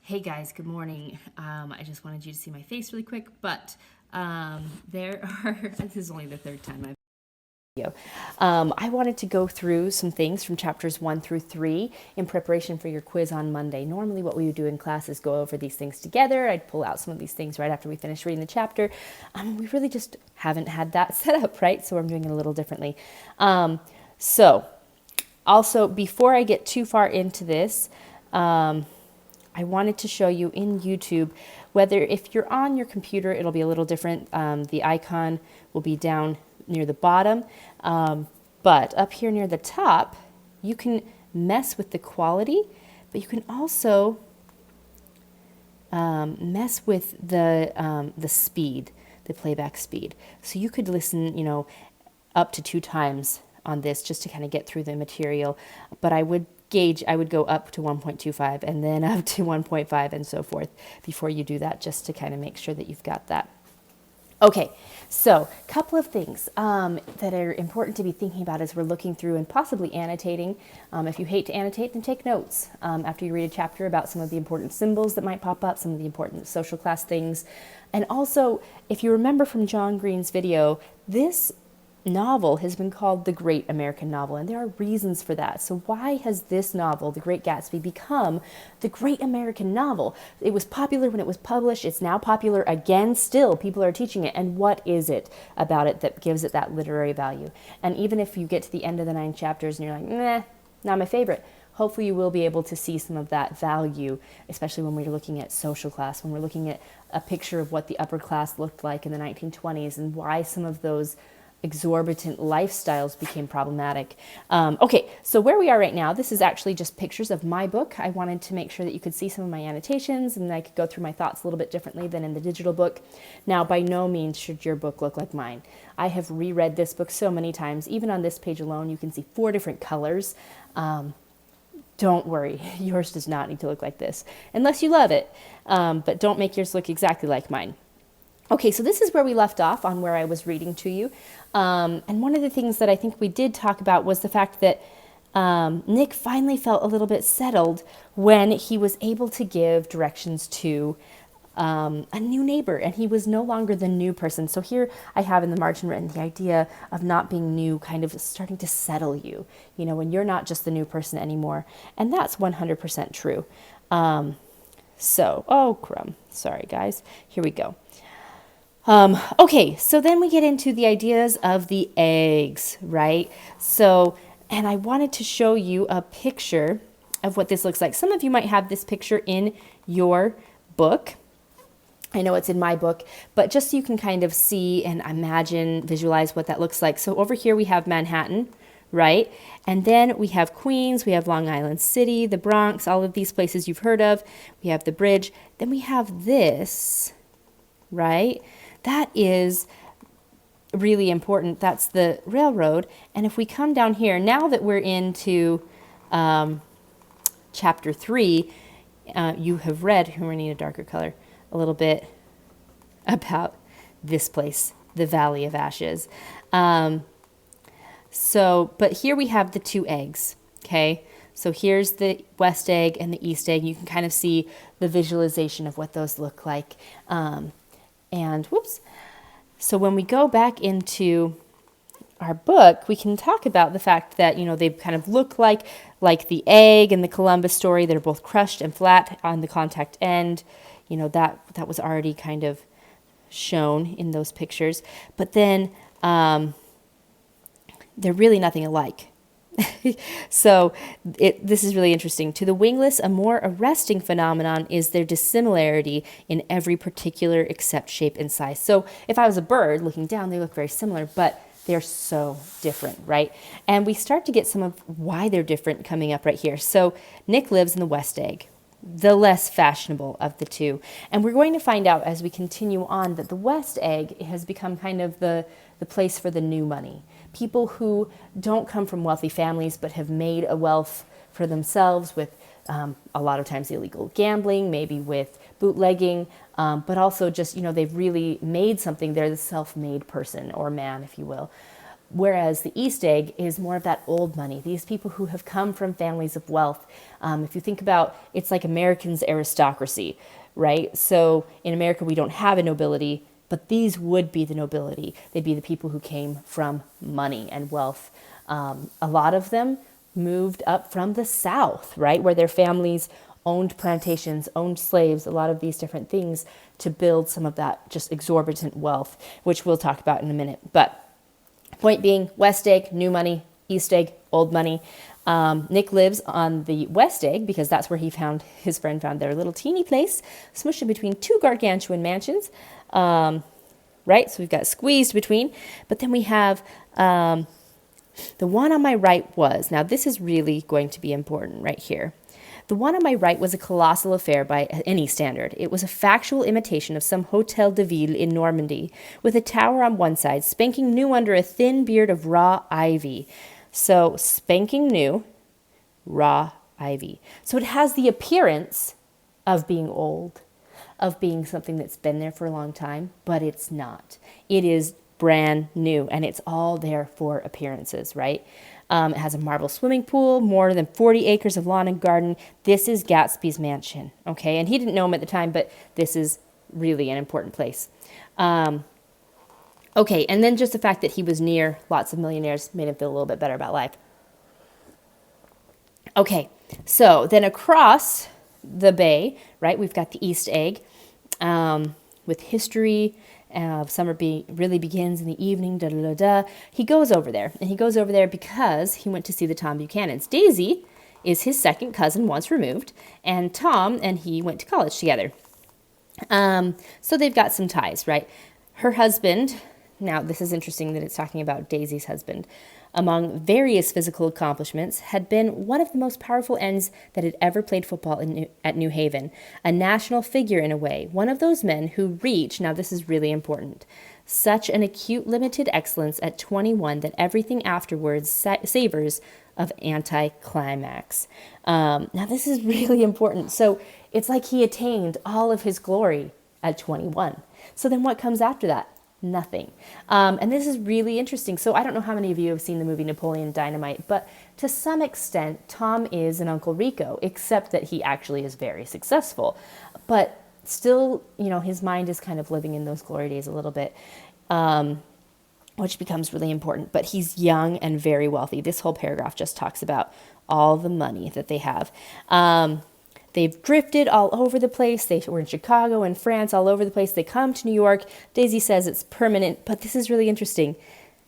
Hey guys, good morning. I just wanted you to see my face really quick, but there are, this is only the third time I've video. I wanted to go through some things from chapters 1 through 3 in preparation for your quiz on Monday. Normally what we would do in class is go over these things together. I'd pull out some of these things right after we finish reading the chapter. We really just haven't had that set up, right? So I'm doing it a little differently. So also, before I get too far into this, I wanted to show you in YouTube, whether if you're on your computer, it'll be a little different. The icon will be down near the bottom, but up here near the top, you can mess with the quality, but you can also mess with the speed, the playback speed. So you could listen, up to 2 times on this just to kind of get through the material, but I would go up to 1.25 and then up to 1.5 and so forth before you do that, just to kind of make sure that you've got that. Okay, so a couple of things that are important to be thinking about as we're looking through and possibly annotating. If you hate to annotate, then take notes after you read a chapter about some of the important symbols that might pop up, some of the important social class things. And also, if you remember from John Green's video, this novel has been called the Great American Novel, and there are reasons for that. So why has this novel, The Great Gatsby, become the Great American Novel? It was popular when it was published. It's now popular again still. People are teaching it. And what is it about it that gives it that literary value? And even if you get to the end of the 9 chapters and you're like, nah, not my favorite, hopefully you will be able to see some of that value, especially when we're looking at social class, when we're looking at a picture of what the upper class looked like in the 1920s and why some of those exorbitant lifestyles became problematic. Okay, so where we are right now, this is actually just pictures of my book. I wanted to make sure that you could see some of my annotations and I could go through my thoughts a little bit differently than in the digital book. Now, by no means should your book look like mine. I have reread this book so many times. Even on this page alone, you can see 4 different colors. Don't worry, yours does not need to look like this, unless you love it. But don't make yours look exactly like mine. Okay, so this is where we left off on where I was reading to you. And one of the things that I think we did talk about was the fact that Nick finally felt a little bit settled when he was able to give directions to a new neighbor, and he was no longer the new person. So here I have in the margin written the idea of not being new, kind of starting to settle you, when you're not just the new person anymore. And that's 100% true. Oh, crumb. Sorry, guys. Here we go. Okay, so then we get into the ideas of the eggs, right? So, and I wanted to show you a picture of what this looks like. Some of you might have this picture in your book. I know it's in my book, but just so you can kind of see and imagine, visualize what that looks like. So over here we have Manhattan, right? And then we have Queens, we have Long Island City, the Bronx, all of these places you've heard of. We have the bridge. Then we have this, right? That is really important. That's the railroad. And if we come down here, now that we're into chapter 3, you have read, we need a darker color, a little bit about this place, the Valley of Ashes. But here we have the 2 eggs, okay? So here's the west egg and the east egg. You can kind of see the visualization of what those look like. And whoops. So when we go back into our book, we can talk about the fact that, they kind of look like the egg and the Columbus story. They're both crushed and flat on the contact end. That was already kind of shown in those pictures. But then they're really nothing alike. So this is really interesting. To the wingless, a more arresting phenomenon is their dissimilarity in every particular except shape and size. So if I was a bird looking down, they look very similar, but they're so different, right? And we start to get some of why they're different coming up right here. So Nick lives in the West Egg, the less fashionable of the 2. And we're going to find out as we continue on that the West Egg has become kind of the place for the new money. People who don't come from wealthy families but have made a wealth for themselves with a lot of times illegal gambling, maybe with bootlegging, but also just, they've really made something. They're the self-made person or man, if you will. Whereas the East Egg is more of that old money. These people who have come from families of wealth. If you think about, it's like Americans' aristocracy, right? So in America, we don't have a nobility, but these would be the nobility. They'd be the people who came from money and wealth. A lot of them moved up from the South, right? Where their families owned plantations, owned slaves, a lot of these different things to build some of that just exorbitant wealth, which we'll talk about in a minute. But point being, West Egg, new money, East Egg, old money. Nick lives on the West Egg because that's where his friend found their little teeny place, smushed in between two gargantuan mansions, right? So we've got squeezed between. But then we have the one on my right now this is really going to be important right here. The one on my right was a colossal affair by any standard. It was a factual imitation of some Hotel de Ville in Normandy, with a tower on one side, spanking new under a thin beard of raw ivy. So, spanking new, raw ivy. So it has the appearance of being old, of being something that's been there for a long time, but it's not. It is brand new, and it's all there for appearances, right? It has a marble swimming pool, more than 40 acres of lawn and garden. This is Gatsby's mansion, okay? And he didn't know him at the time, but this is really an important place. Okay, and then just the fact that he was near lots of millionaires made him feel a little bit better about life. Okay, so then across the bay, right, we've got the East Egg with history. Summer really begins in the evening, da da da da. He goes over there, and he goes over there because he went to see the Tom Buchanans. Daisy is his second cousin, once removed, and Tom and he went to college together. So they've got some ties, right? Her husband, now this is interesting that it's talking about Daisy's husband, among various physical accomplishments, had been one of the most powerful ends that had ever played football at New Haven, a national figure in a way, one of those men who reach, now this is really important, such an acute limited excellence at 21 that everything afterwards savors of anticlimax. Now this is really important. So it's like he attained all of his glory at 21. So then what comes after that? Nothing. And this is really interesting. So I don't know how many of you have seen the movie Napoleon Dynamite, but to some extent, Tom is an Uncle Rico, except that he actually is very successful. But still, his mind is kind of living in those glory days a little bit, which becomes really important. But he's young and very wealthy. This whole paragraph just talks about all the money that they have. They've drifted all over the place. They were in Chicago and France, all over the place. They come to New York. Daisy says it's permanent, but this is really interesting.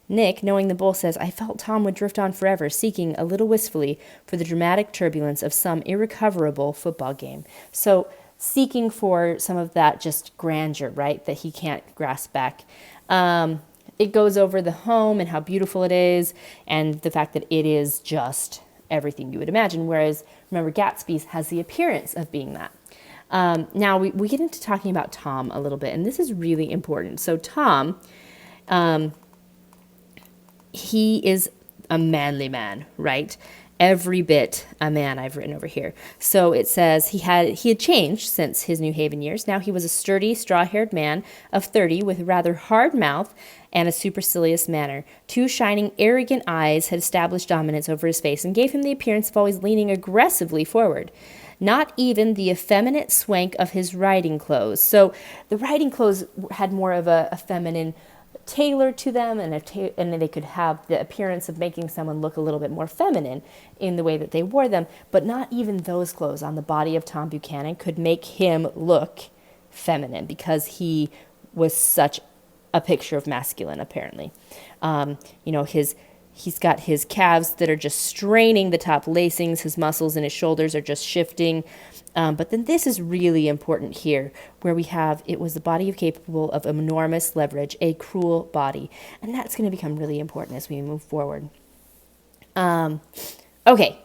Nick, knowing them both, says, I felt Tom would drift on forever, seeking a little wistfully for the dramatic turbulence of some irrecoverable football game. So seeking for some of that just grandeur, right, that he can't grasp back. It goes over the home and how beautiful it is and the fact that it is just everything you would imagine, whereas, remember, Gatsby's has the appearance of being that. Now, we get into talking about Tom a little bit, and this is really important. So Tom, he is a manly man, right? Every bit a man, I've written over here. So it says he had changed since his New Haven years. Now he was a sturdy, straw-haired man of 30 with a rather hard mouth and a supercilious manner. Two shining, arrogant eyes had established dominance over his face and gave him the appearance of always leaning aggressively forward. Not even the effeminate swank of his riding clothes. So the riding clothes had more of a feminine tailor to them, and they could have the appearance of making someone look a little bit more feminine in the way that they wore them. But not even those clothes on the body of Tom Buchanan could make him look feminine because he was such a picture of masculine, apparently. He's got his calves that are just straining the top lacings. His muscles in his shoulders are just shifting. But then this is really important here, where we have, it was the body capable of enormous leverage, a cruel body. And that's going to become really important as we move forward. Okay.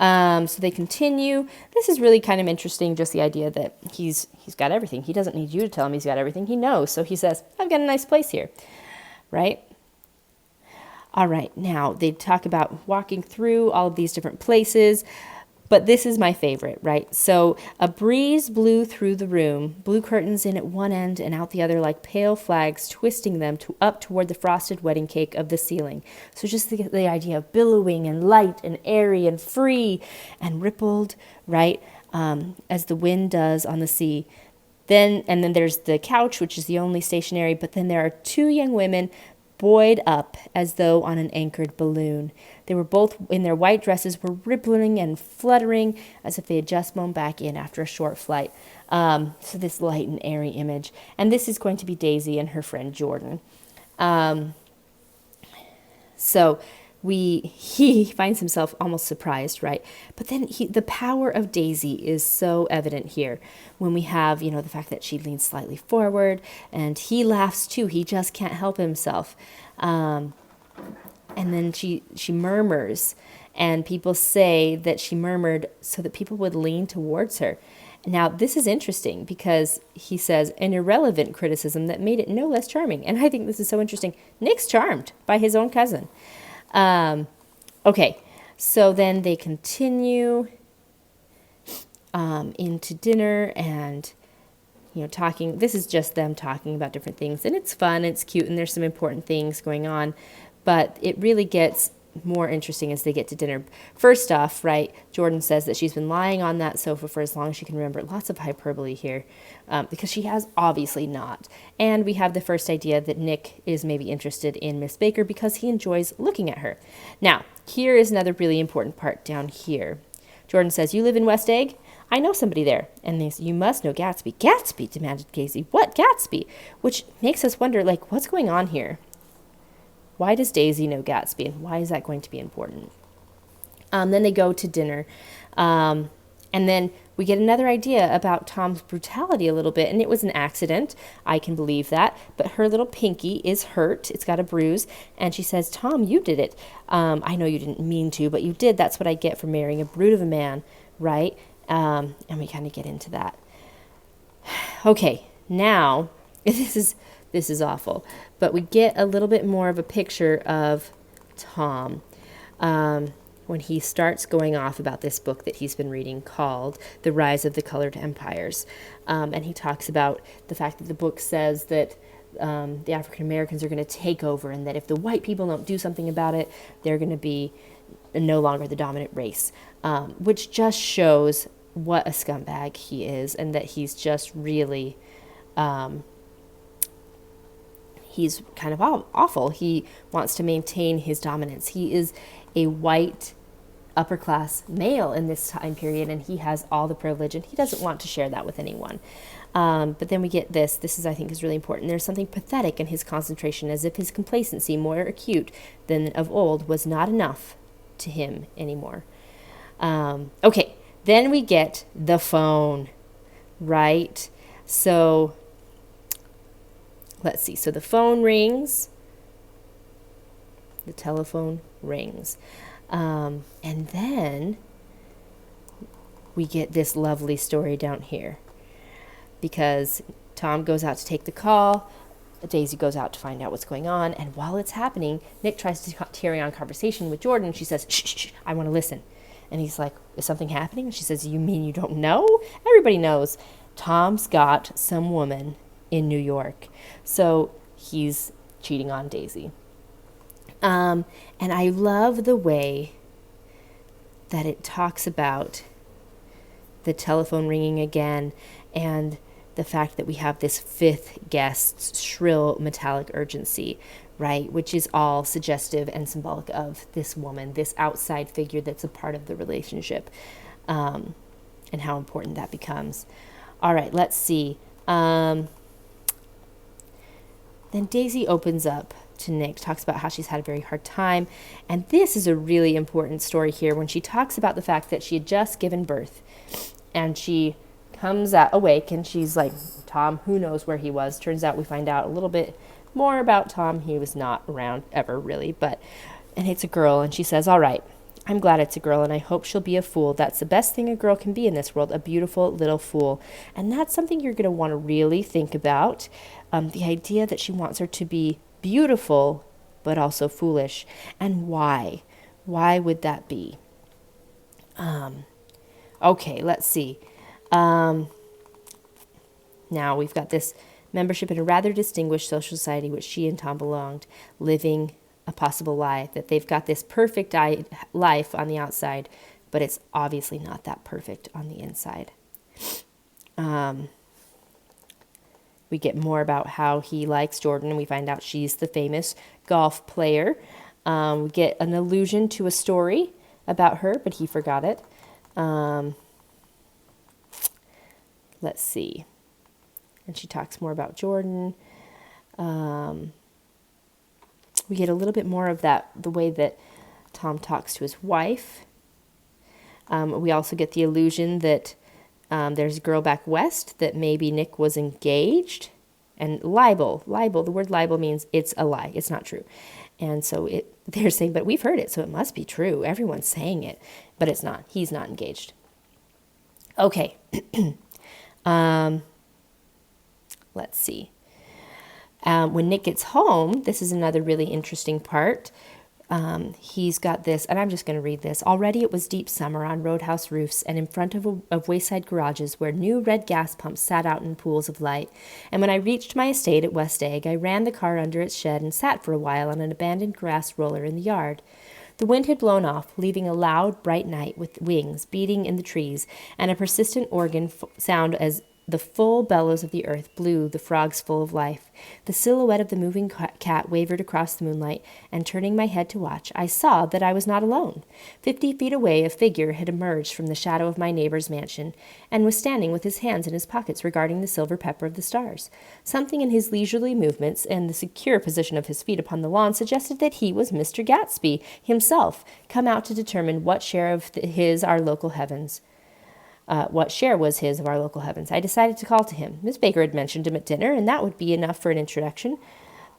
So they continue. This is really kind of interesting, just the idea that he's got everything. He doesn't need you to tell him he's got everything. He knows. So he says, I've got a nice place here, right? All right, now they talk about walking through all of these different places. But this is my favorite, right? So a breeze blew through the room, blue curtains in at one end and out the other like pale flags, twisting them up toward the frosted wedding cake of the ceiling. So just the idea of billowing and light and airy and free and rippled, right? As the wind does on the sea. And then there's the couch, which is the only stationary, but then there are two young women buoyed up as though on an anchored balloon. They were both in their white dresses, were rippling and fluttering as if they had just blown back in after a short flight. So this light and airy image. And this is going to be Daisy and her friend Jordan. So he finds himself almost surprised, right? But then the power of Daisy is so evident here when we have, the fact that she leans slightly forward and he laughs too. He just can't help himself. And then she murmurs, and people say that she murmured so that people would lean towards her. Now, this is interesting because he says an irrelevant criticism that made it no less charming. And I think this is so interesting. Nick's charmed by his own cousin. Okay, so then they continue into dinner and, talking. This is just them talking about different things. And it's fun, it's cute, and there's some important things going on. But it really gets more interesting as they get to dinner. First off, right, Jordan says that she's been lying on that sofa for as long as she can remember. Lots of hyperbole here, because she has obviously not. And we have the first idea that Nick is maybe interested in Miss Baker because he enjoys looking at her. Now, here is another really important part down here. Jordan says, "You live in West Egg? I know somebody there." And they say, "You must know Gatsby." "Gatsby?" demanded Casey. "What Gatsby?" Which makes us wonder, what's going on here? Why does Daisy know Gatsby, and why is that going to be important? Then they go to dinner, and then we get another idea about Tom's brutality a little bit, and it was an accident. I can believe that, but her little pinky is hurt. It's got a bruise, and she says, "Tom, you did it. I know you didn't mean to, but you did. That's what I get for marrying a brute of a man," right? And we kind of get into that. Okay, now, this is awful. But we get a little bit more of a picture of Tom when he starts going off about this book that he's been reading called The Rise of the Colored Empires. And he talks about the fact that the book says that the African Americans are going to take over, and that if the white people don't do something about it, they're going to be no longer the dominant race, which just shows what a scumbag he is, and that he's just really... he's kind of awful. He wants to maintain his dominance. He is a white upper class male in this time period, and he has all the privilege, and he doesn't want to share that with anyone. But then we get this. This is, I think, is really important. There's something pathetic in his concentration, as if his complacency, more acute than of old, was not enough to him anymore. Okay, then we get the phone, right? So let's see. So the phone rings. The telephone rings. And then we get this lovely story down here. Because Tom goes out to take the call. Daisy goes out to find out what's going on. And while it's happening, Nick tries to carry on conversation with Jordan. She says, shh, shh, shh, I want to listen. And he's like, is something happening? And she says, you mean you don't know? Everybody knows. Tom's got some woman in New York. So he's cheating on Daisy. And I love the way that it talks about the telephone ringing again, and the fact that we have this fifth guest's shrill metallic urgency, right? Which is all suggestive and symbolic of this woman, this outside figure that's a part of the relationship, and how important that becomes. All right, let's see. Then Daisy opens up to Nick, talks about how she's had a very hard time. And this is a really important story here when she talks about the fact that she had just given birth. And she comes out awake and she's like, Tom, who knows where he was? Turns out we find out a little bit more about Tom. He was not around ever, really. And it's a girl, and she says, all right, I'm glad it's a girl, and I hope she'll be a fool. That's the best thing a girl can be in this world, a beautiful little fool. And that's something you're going to want to really think about. The idea that she wants her to be beautiful, but also foolish. And why? Why would that be? Okay, let's see. Now we've got this membership in a rather distinguished social society which she and Tom belonged, living a possible lie, that they've got this perfect life on the outside, but it's obviously not that perfect on the inside. We get more about how he likes Jordan, and we find out she's the famous golf player. We get an allusion to a story about her, but he forgot it. Let's see. And she talks more about Jordan. We get a little bit more of that, the way that Tom talks to his wife. We also get the illusion that there's a girl back west, that maybe Nick was engaged. And libel, the word libel means it's a lie. It's not true. And so they're saying, but we've heard it, so it must be true. Everyone's saying it, but it's not. He's not engaged. Okay. Let's see. When Nick gets home, this is another really interesting part. He's got this, and I'm just going to read this. Already it was deep summer on roadhouse roofs and in front of wayside garages where new red gas pumps sat out in pools of light. And when I reached my estate at West Egg, I ran the car under its shed and sat for a while on an abandoned grass roller in the yard. The wind had blown off, leaving a loud, bright night with wings beating in the trees and a persistent organ sound as the full bellows of the earth blew the frogs full of life. The silhouette of the moving cat wavered across the moonlight, and turning my head to watch, I saw that I was not alone. 50 feet away, a figure had emerged from the shadow of my neighbor's mansion, and was standing with his hands in his pockets regarding the silver pepper of the stars. Something in his leisurely movements and the secure position of his feet upon the lawn suggested that he was Mr. Gatsby himself, come out to determine what share of his our local heavens. What share was his of our local heavens. I decided to call to him. Miss Baker had mentioned him at dinner, and that would be enough for an introduction.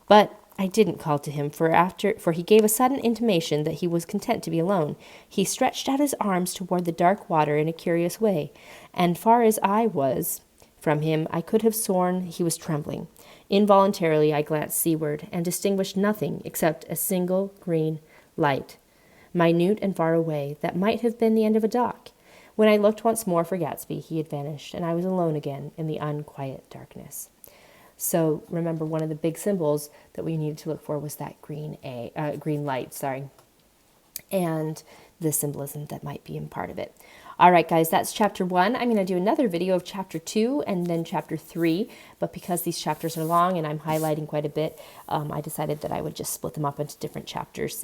But I didn't call to him, for he gave a sudden intimation that he was content to be alone. He stretched out his arms toward the dark water in a curious way, and far as I was from him, I could have sworn he was trembling. Involuntarily, I glanced seaward, and distinguished nothing except a single green light, minute and far away, that might have been the end of a dock. When I looked once more for Gatsby, he had vanished, and I was alone again in the unquiet darkness. So remember, one of the big symbols that we needed to look for was that green light, and the symbolism that might be in part of it. All right, guys, that's chapter 1. I'm going to do another video of chapter 2 and then chapter 3, but because these chapters are long and I'm highlighting quite a bit, I decided that I would just split them up into different chapters.